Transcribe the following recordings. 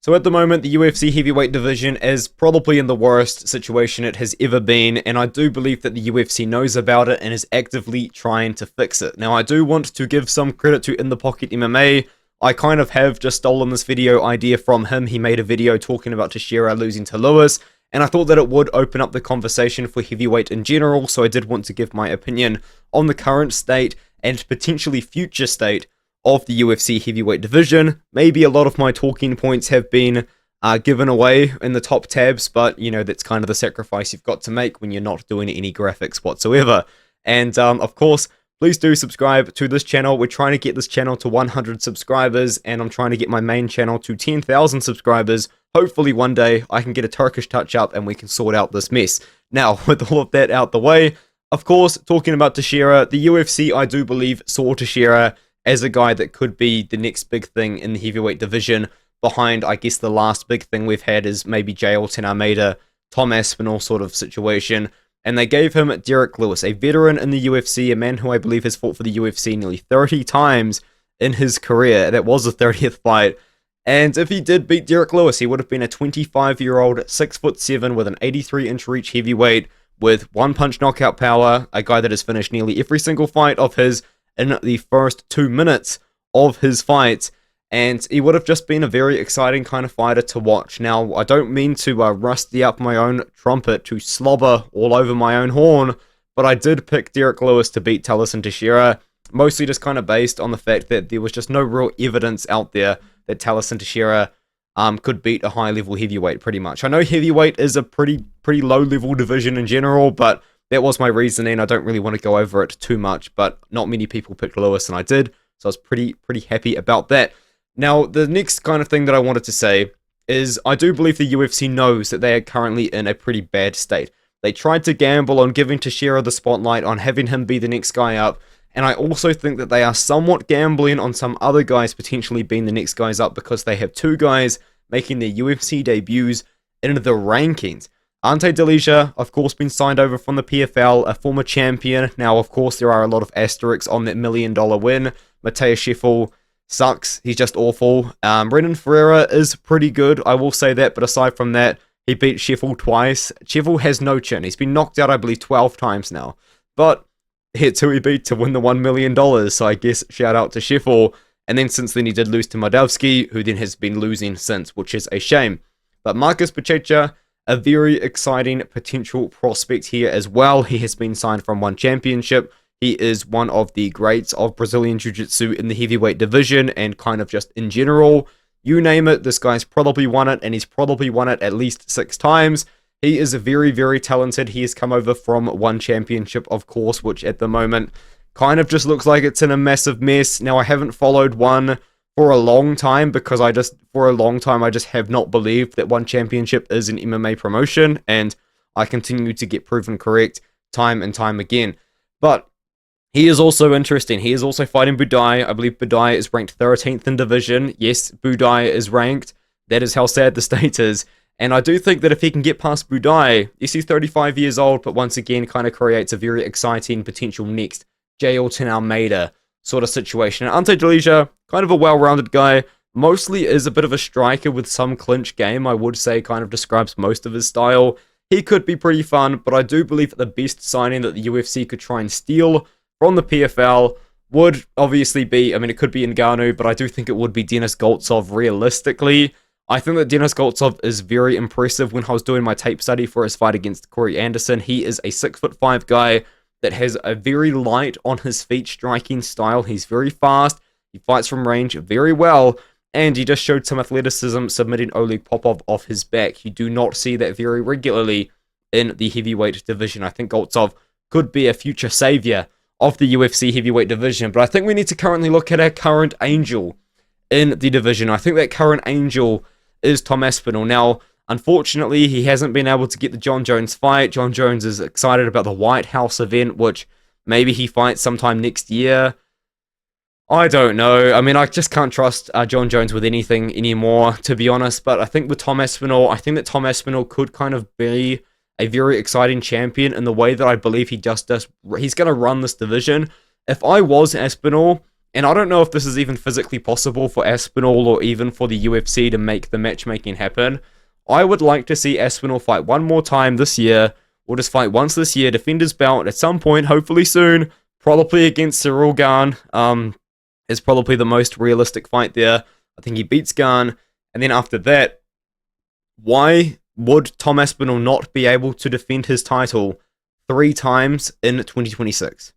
So at the moment, the UFC heavyweight division is probably in the worst situation it has ever been, and I do believe that the UFC knows about it and is actively trying to fix it. Now, I do want to give some credit to In The Pocket MMA. I kind of have just stolen this video idea from him. He made a video talking about Teixeira losing to Lewis, and I thought that it would open up the conversation for heavyweight in general, so I did want to give my opinion on the current state and potentially future state of the UFC heavyweight division. Maybe a lot of my talking points have been given away in the top tabs, but you know, that's kind of the sacrifice you've got to make when you're not doing any graphics whatsoever. And of course, please do subscribe to this channel. We're trying to get this channel to 100 subscribers, and I'm trying to get my main channel to 10,000 subscribers. Hopefully one day I can get a Turkish touch-up and we can sort out this mess. Now, with all of that out the way, of course, talking about Teixeira, the UFC, I do believe, saw Teixeira as a guy that could be the next big thing in the heavyweight division, behind, I guess, the last big thing we've had is maybe Tallison Teixeira, Tom Aspinall sort of situation, and they gave him Derek Lewis, a veteran in the UFC, a man who I believe has fought for the UFC nearly 30 times in his career. That was the 30th fight, and if he did beat Derek Lewis, he would have been a 25-year-old, 6'7", with an 83-inch reach heavyweight, with one-punch knockout power, a guy that has finished nearly every single fight of his in the first 2 minutes of his fight, and he would have just been a very exciting kind of fighter to watch. Now, I don't mean to rusty up my own trumpet, to slobber all over my own horn, but I did pick Derek Lewis to beat Tallison Teixeira, mostly just kind of based on the fact that there was just no real evidence out there that Tallison Teixeira could beat a high-level heavyweight, pretty much. I know heavyweight is a pretty low-level division in general, but that was my reasoning. I don't really want to go over it too much, but not many people picked Lewis, and I did, so I was pretty happy about that. Now, the next kind of thing that I wanted to say is I do believe the UFC knows that they are currently in a pretty bad state. They tried to gamble on giving Teixeira the spotlight, on having him be the next guy up, and I also think that they are somewhat gambling on some other guys potentially being the next guys up, because they have two guys making their UFC debuts in the rankings. Ante Delija, of course, been signed over from the PFL, a former champion. Now, of course, there are a lot of asterisks on that $1 million win. Matthias Scheffel sucks. He's just awful. Renan Ferreira is pretty good, I will say that, but aside from that, he beat Scheffel twice. Scheffel has no chin. He's been knocked out, I believe, 12 times now. But it's who he beat to win the $1 million, so I guess shout out to Scheffel. And then since then, he did lose to Moldavsky, who then has been losing since, which is a shame. But Marcus Pachecha, a very exciting potential prospect here as well. He has been signed from one championship. He is one of the greats of Brazilian Jiu-Jitsu in the heavyweight division and kind of just in general. You name it, this guy's probably won it, and he's probably won it at least 6 times. He is very talented. He has come over from one championship, of course, which at the moment kind of just looks like it's in a massive mess. Now, I haven't followed one for a long time, because I just have not believed that one championship is an MMA promotion, and I continue to get proven correct time and time again. But he is also interesting. He is also fighting Budai. I believe Budai is ranked 13th in division. Yes, Budai is ranked. That is how sad the state is. And I do think that if he can get past Budai, yes, he's 35 years old, but once again kind of creates a very exciting potential next Tallison Teixeira sort of situation. And Ante Delija, kind of a well-rounded guy, mostly is a bit of a striker with some clinch game, I would say, kind of describes most of his style. He could be pretty fun, but I do believe that the best signing that the UFC could try and steal from the PFL would obviously be, I mean, it could be Ngannou, but I do think it would be Denis Goltsov realistically. I think that Denis Goltsov is very impressive. When I was doing my tape study for his fight against Corey Anderson, he is a 6'5" guy that has a very light on his feet striking style. He's very fast, he fights from range very well, and he just showed some athleticism submitting Oleg Popov off his back. You do not see that very regularly in the heavyweight division. I think Goltsov could be a future savior of the UFC heavyweight division, but I think we need to currently look at our current angel in the division. I think that current angel is Tom Aspinall. Now, unfortunately, he hasn't been able to get the John Jones fight. John Jones is excited about the White House event, which maybe he fights sometime next year. I don't know. I mean, I just can't trust John Jones with anything anymore, to be honest. But I think with Tom Aspinall, I think that Tom Aspinall could kind of be a very exciting champion in the way that I believe he just does. He's going to run this division. If I was Aspinall, And I don't know if this is even physically possible for Aspinall or even for the UFC to make the matchmaking happen. I would like to see Aspinall fight one more time this year, or just fight once this year, defend his belt at some point, hopefully soon, probably against Cyril Gane. Is probably the most realistic fight there. I think he beats Gane, and then after that, why would Tom Aspinall not be able to defend his title 3 times in 2026?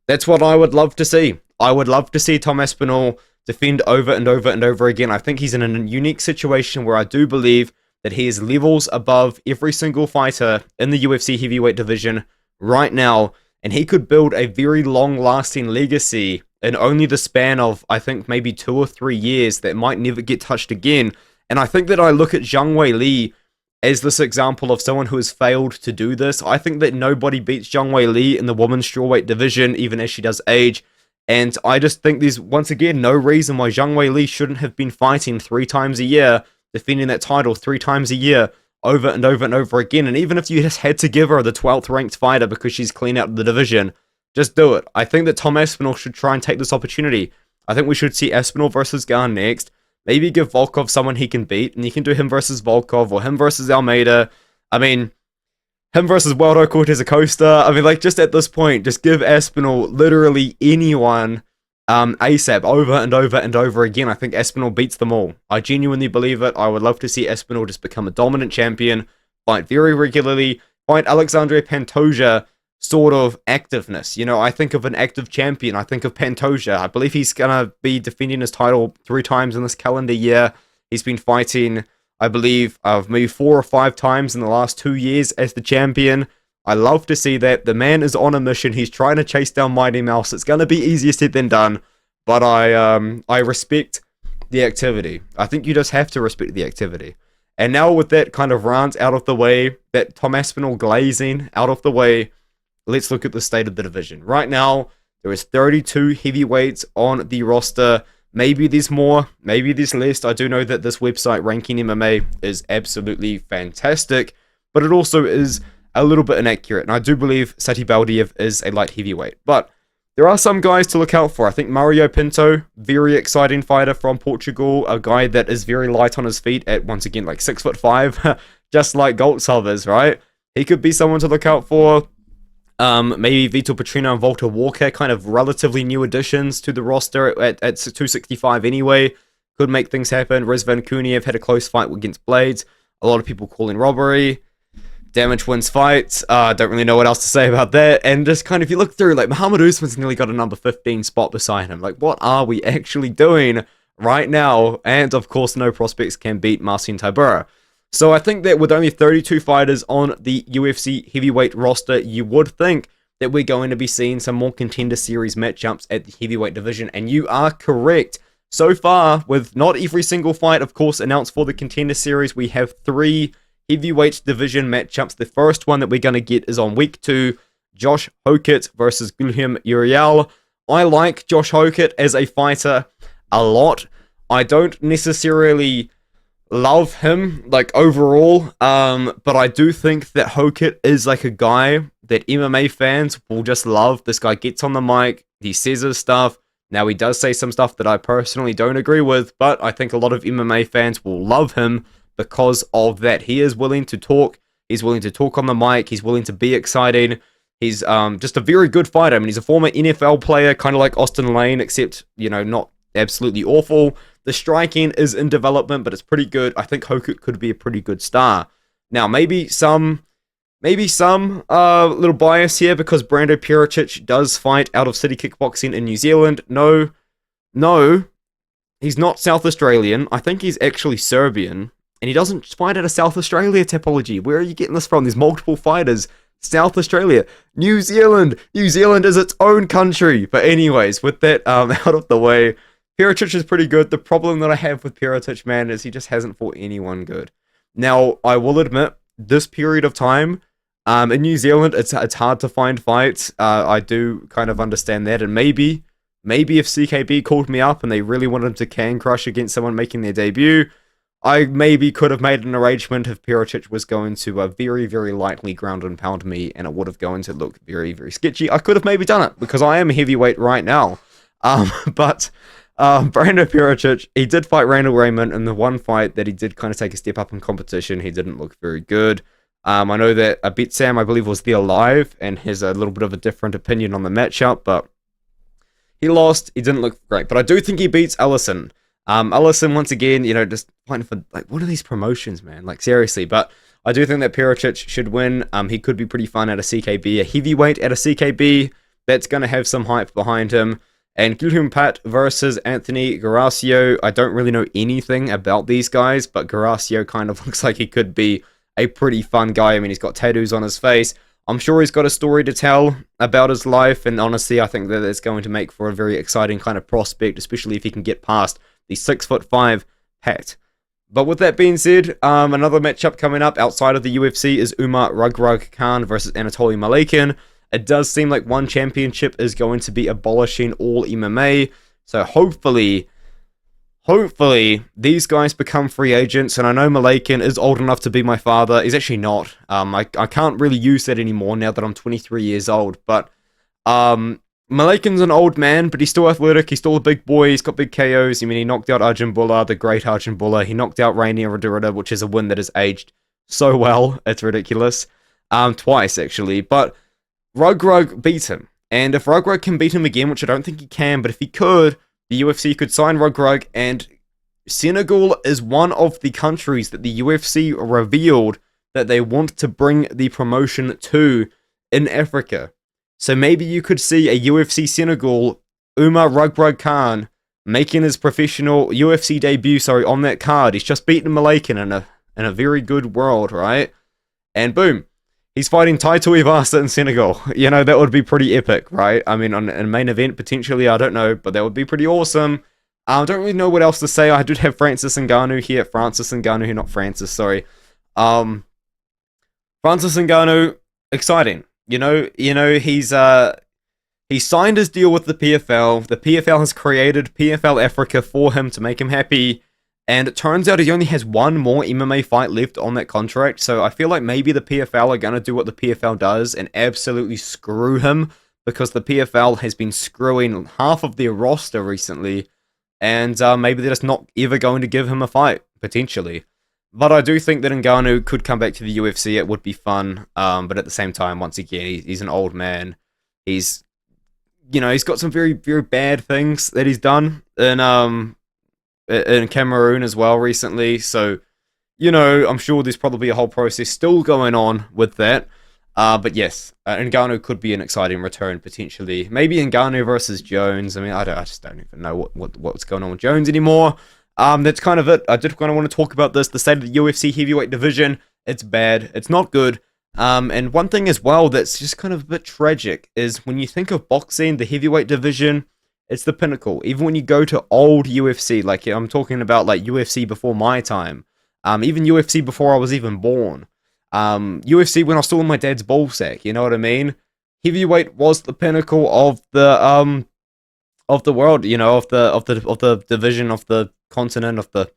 That's what I would love to see. I would love to see Tom Aspinall defend over and over and over again. I think he's in a unique situation where I do believe that he is levels above every single fighter in the UFC heavyweight division right now, and he could build a very long-lasting legacy in only the span of, I think, maybe 2 or 3 years that might never get touched again. And I think that I look at Zhang Weili as this example of someone who has failed to do this. I think that nobody beats Zhang Weili in the women's strawweight division, even as she does age. And I just think there's, once again, no reason why Zhang Weili shouldn't have been fighting 3 times a year, defending that title 3 times a year, over and over and over again. And even if you just had to give her the 12th ranked fighter because she's clean out of the division, just do it. I think that Tom Aspinall should try and take this opportunity. I think we should see Aspinall versus Gane next. Maybe give Volkov someone he can beat, and you can do him versus Volkov, or him versus Almeida. I mean, him versus Waldo Cortez Acosta. I mean, like, just at this point, just give Aspinall literally anyone ASAP over and over and over again. I think Aspinall beats them all. I genuinely believe it. I would love to see Aspinall just become a dominant champion, fight very regularly, fight Alexandre Pantoja sort of activeness. You know, I think of an active champion. I think of Pantoja. I believe he's going to be defending his title 3 times in this calendar year. He's been fighting, I believe, maybe 4 or 5 times in the last 2 years as the champion. I love to see that. The man is on a mission. He's trying to chase down Mighty Mouse. It's going to be easier said than done, but I respect the activity. I think you just have to respect the activity. And now with that kind of rant out of the way, that Tom Aspinall glazing out of the way, let's look at the state of the division. Right now, there is 32 heavyweights on the roster. Maybe there's more, maybe there's less. I do know that this website, Ranking MMA, is absolutely fantastic, but it also is a little bit inaccurate. And I do believe Sati Baldiev is a light heavyweight. But there are some guys to look out for. I think Mario Pinto, very exciting fighter from Portugal, a guy that is very light on his feet at, once again, like 6'5", just like Goltsov is, right? He could be someone to look out for. Maybe Vitor Petrino and Walter Walker, kind of relatively new additions to the roster at 265 anyway. Could make things happen. Rizvan Kuniev had a close fight against Blades. A lot of people calling robbery. Damage wins fights. Don't really know what else to say about that. And just kind of, if you look through, like, Muhammad Usman's nearly got a number 15 spot beside him. Like, what are we actually doing right now? And, of course, no prospects can beat Marcin Tybura. So I think that with only 32 fighters on the UFC heavyweight roster, you would think that we're going to be seeing some more Contender Series matchups at the heavyweight division. And you are correct. So far, with not every single fight, of course, announced for the Contender Series, we have 3 heavyweight division matchups. The first one that we're going to get is on week 2, Josh Hokett versus Guilherme Uriel. I like Josh Hokett as a fighter a lot. I don't necessarily love him, like, overall, but I do think that Hokett is like a guy that MMA fans will just love. This guy gets on the mic, he says his stuff. Now, he does say some stuff that I personally don't agree with, but I think a lot of MMA fans will love him because of that. He is willing to talk. He's willing to talk on the mic. He's willing to be exciting. He's just a very good fighter. I mean, he's a former NFL player, kind of like Austin Lane, except, you know, not absolutely awful. The striking is in development, but it's pretty good. I think Hokett could be a pretty good star. Now, maybe some little bias here because Brando Pericic does fight out of City Kickboxing in New Zealand. No, he's not South Australian. I think he's actually Serbian, and he doesn't fight out of South Australia topology. Where are you getting this from? There's multiple fighters. South Australia, New Zealand. New Zealand is its own country. But anyways, with that out of the way, Pericic is pretty good. The problem that I have with Pericic, man, is he just hasn't fought anyone good. Now, I will admit, this period of time, in New Zealand, it's hard to find fights. I do kind of understand that. And maybe if CKB called me up and they really wanted to can crush against someone making their debut, I maybe could have made an arrangement if Pericic was going to very, very lightly ground and pound me, and it would have going to look very, very sketchy. I could have maybe done it, because I am a heavyweight right now. But Brando Pericic, he did fight Randall Raymond in the one fight that he did kind of take a step up in competition. He didn't look very good. I know that Bet Sam, I believe, was there live and has a little bit of a different opinion on the matchup, but he lost. He didn't look great, but I do think he beats Ellison. Ellison, once again, you know, just fighting for, like, what are these promotions, man? Like, seriously, but I do think that Pericic should win. He could be pretty fun at a CKB, a heavyweight at a CKB that's going to have some hype behind him. And Gilhum Pat versus Anthony Garasio. I don't really know anything about these guys, but Garasio kind of looks like he could be a pretty fun guy. I mean, he's got tattoos on his face. I'm sure he's got a story to tell about his life, and honestly, I think that it's going to make for a very exciting kind of prospect, especially if he can get past the 6'5" Pat. But with that being said, another matchup coming up outside of the UFC is Umar Rugrug Khan versus Anatoly Malakin. It does seem like one championship is going to be abolishing all MMA, so hopefully these guys become free agents. And I know Malakin is old enough to be my father. He's actually not. I can't really use that anymore now that I'm 23 years old. But Malakin's an old man, but he's still athletic. He's still a big boy. He's got big KOs. I mean, he knocked out Arjun Bulla, the great Arjun Bulla. He knocked out Rainier Rodoreda, which is a win that has aged so well. It's ridiculous. Twice, actually. But Rugrug beat him. And if Rugrug can beat him again, which I don't think he can, but if he could, the UFC could sign Rugrug, and Senegal is one of the countries that the UFC revealed that they want to bring the promotion to in Africa. So maybe you could see a UFC Senegal, Umar Rugrug Khan, making his professional UFC debut, on that card. He's just beaten Malakin in a very good world, right? And boom, he's fighting Tai Tuivasa in Senegal. You know, that would be pretty epic, right? I mean, on a main event, potentially, I don't know, but that would be pretty awesome. I don't really know what else to say. I did have Francis Ngannou here. Francis Ngannou, not Francis, sorry. Francis Ngannou, exciting. You know, he signed his deal with the PFL. The PFL has created PFL Africa for him to make him happy. And it turns out he only has one more MMA fight left on that contract. So I feel like maybe the PFL are going to do what the PFL does and absolutely screw him, because the PFL has been screwing half of their roster recently. And maybe they're just not ever going to give him a fight, potentially. But I do think that Ngannou could come back to the UFC. It would be fun. But at the same time, once again, he's an old man. He's got some very, very bad things that he's done in Cameroon as well recently. So, I'm sure there's probably a whole process still going on with that. But yes, Ngannou could be an exciting return, potentially. Maybe Ngannou versus Jones. I mean, I just don't even know what's going on with Jones anymore. That's kind of it. I did kind of want to talk about this. The state of the UFC heavyweight division, it's bad. It's not good. And one thing as well that's just kind of a bit tragic is when you think of boxing, the heavyweight division, it's the pinnacle. Even when you go to old UFC, like I'm talking about like UFC before my time, even UFC before I was even born, UFC when I was still in my dad's ballsack, you know what I mean? Heavyweight was the pinnacle of the world, of the division, of the continent, of the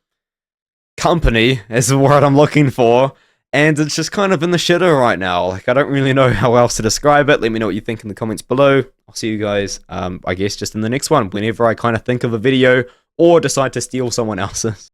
company is the word I'm looking for. And it's just kind of in the shitter right now. Like, I don't really know how else to describe it. Let me know what you think in the comments below. I'll see you guys, I guess, just in the next one, whenever I kind of think of a video or decide to steal someone else's.